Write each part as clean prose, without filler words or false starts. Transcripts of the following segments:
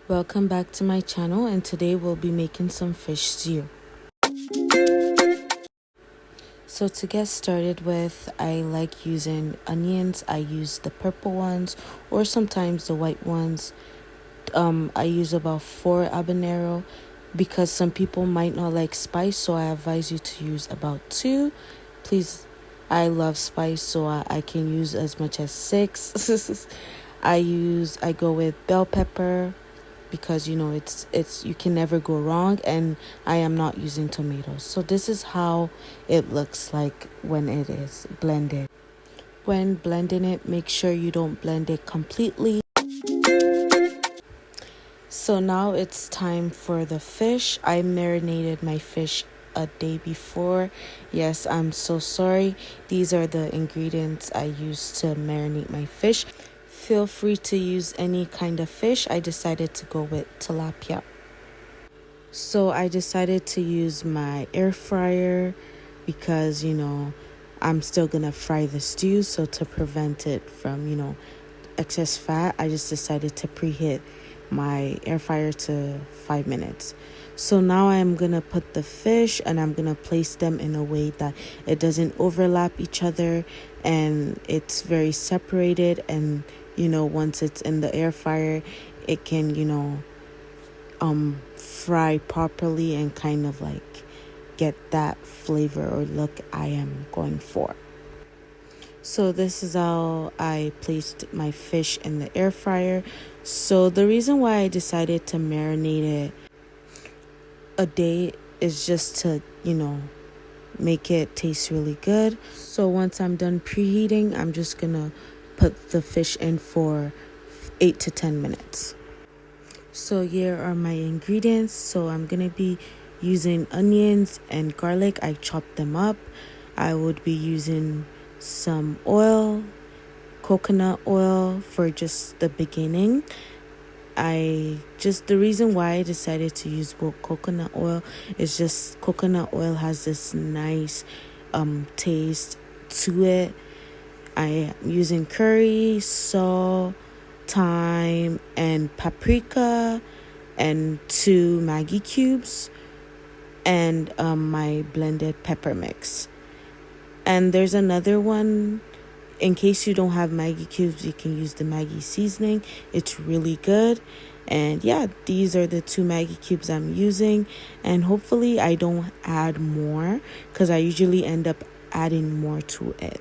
Welcome back to my channel, and today we'll be making some fish stew. So to get started with, I like using onions. I use the purple ones or sometimes the white ones. I use about 4 habanero because some people might not like spice, so I advise you to use about 2. Please, I love spice, so I can use as much as 6. I go with bell pepper because it's you can never go wrong, and I am not using tomatoes. So this is how it looks like when it is blended. When blending it, make sure you don't blend it completely. So now it's time for the fish. I marinated my fish a day before. Yes, I'm so sorry. These are the ingredients I used to marinate my fish. Feel free to use any kind of fish. I decided to go with tilapia. So I decided to use my air fryer because, I'm still gonna fry the stew. So to prevent it from, excess fat, I just decided to preheat my air fryer to 5 minutes. So now I'm gonna put the fish and I'm gonna place them in a way that it doesn't overlap each other and it's very separated. And once it's in the air fryer, it can fry properly and kind of like get that flavor or look I am going for. So this is how I placed my fish in the air fryer. So the reason why I decided to marinate it a day is just to, make it taste really good. So once I'm done preheating, I'm just gonna put the fish in for 8 to 10 minutes. So here are my ingredients. So I'm gonna be using onions and garlic. I chopped them up. I would be using some oil, coconut oil for just the beginning. The reason why I decided to use coconut oil is just coconut oil has this nice taste to it. I am using curry, salt, thyme, and paprika, and 2 Maggi cubes, and my blended pepper mix. And there's another one. In case you don't have Maggi cubes, you can use the Maggi seasoning. It's really good. And yeah, these are the 2 Maggi cubes I'm using. And hopefully I don't add more because I usually end up adding more to it.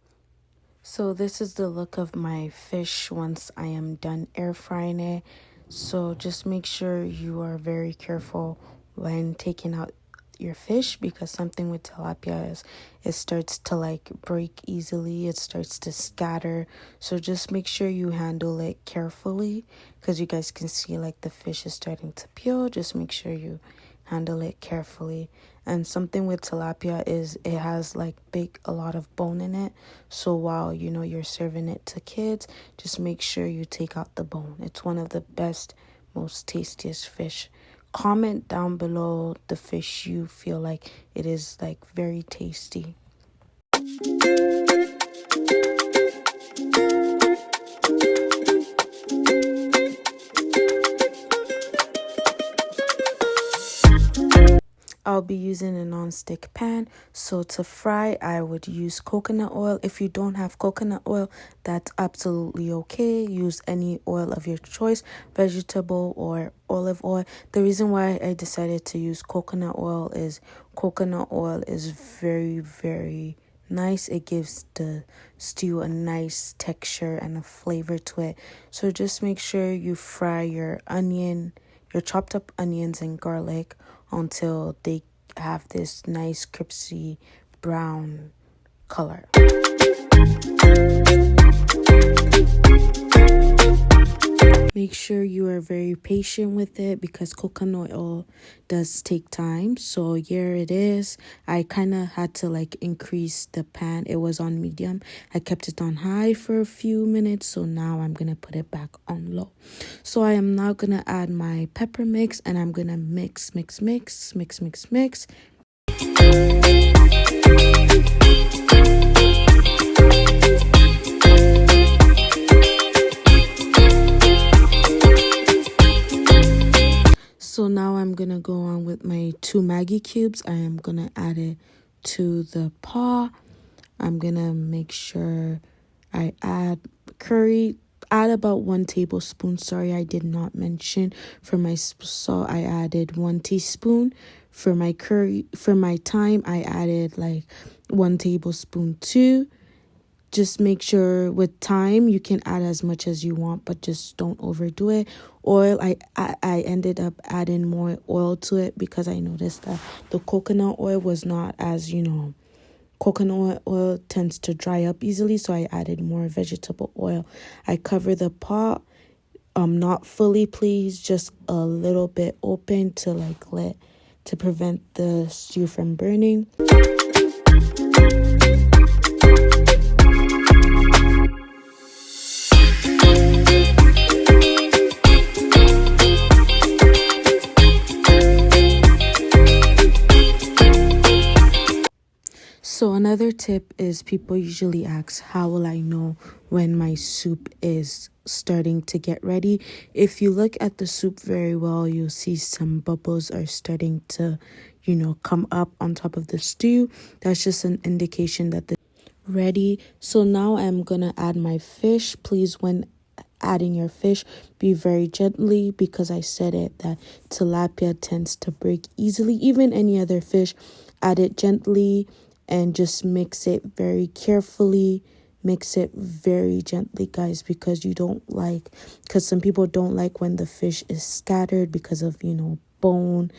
So this is the look of my fish once I am done air frying it. So just make sure you are very careful when taking out your fish, because something with tilapia is it starts to like break easily. It starts to scatter. So just make sure you handle it carefully, because you guys can see like the fish is starting to peel. Just make sure you handle it carefully. And something with tilapia is it has like a lot of bone in it. So while you're serving it to kids, just make sure you take out the bone. It's one of the best, most tastiest fish. Comment down below the fish you feel like it is like very tasty. I'll be using a non-stick pan. So to fry, I would use coconut oil. If you don't have coconut oil, that's absolutely okay. Use any oil of your choice, vegetable or olive oil. The reason why I decided to use coconut oil is very, very nice. It gives the stew a nice texture and a flavor to it. So just make sure you fry your chopped up onions and garlic until they have this nice crispy brown color. Make sure you are very patient with it because coconut oil does take time. So here it is. I kind of had to like increase the pan. It was on medium. I kept it on high for a few minutes. So now I'm going to put it back on low. So I am now going to add my pepper mix and I'm going to mix. So now I'm gonna go on with my 2 Maggi cubes. I am gonna add it to the pot. I'm gonna make sure I add curry. Add about 1 tablespoon. Sorry, I did not mention. For my salt, I added 1 teaspoon. For my curry, for my thyme, I added like 1 tablespoon too. Just make sure with thyme you can add as much as you want, but just don't overdo it. Oil, I ended up adding more oil to it because I noticed that the coconut oil was not as, coconut oil tends to dry up easily, so I added more vegetable oil. I cover the pot, not fully, please, just a little bit open to prevent the stew from burning. So another tip is people usually ask, how will I know when my soup is starting to get ready? If you look at the soup very well, you'll see some bubbles are starting to, come up on top of the stew. That's just an indication that the ready. So now I'm gonna add my fish. Please, when adding your fish, be very gently, because I said it that tilapia tends to break easily. Even any other fish, add it gently and just mix it very carefully. Mix it very gently, guys, because some people don't like when the fish is scattered because of, bone.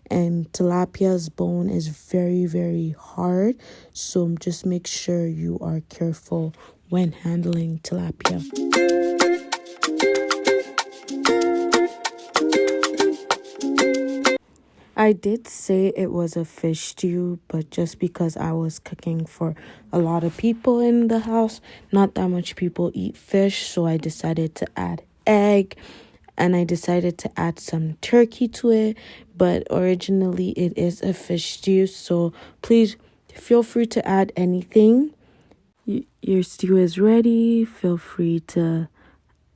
And tilapia's bone is very, very hard. So just make sure you are careful when handling tilapia. I did say it was a fish stew, but just because I was cooking for a lot of people in the house, not that much people eat fish, so I decided to add egg, and I decided to add some turkey to it, but originally it is a fish stew, so please feel free to add anything. Your stew is ready. Feel free to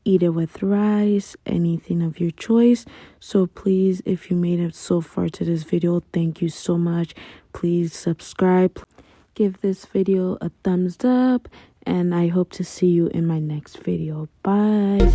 eat it with rice, anything of your choice. So please, if you made it so far to this video, thank you so much. Please subscribe, give this video a thumbs up, and I hope to see you in my next video. Bye.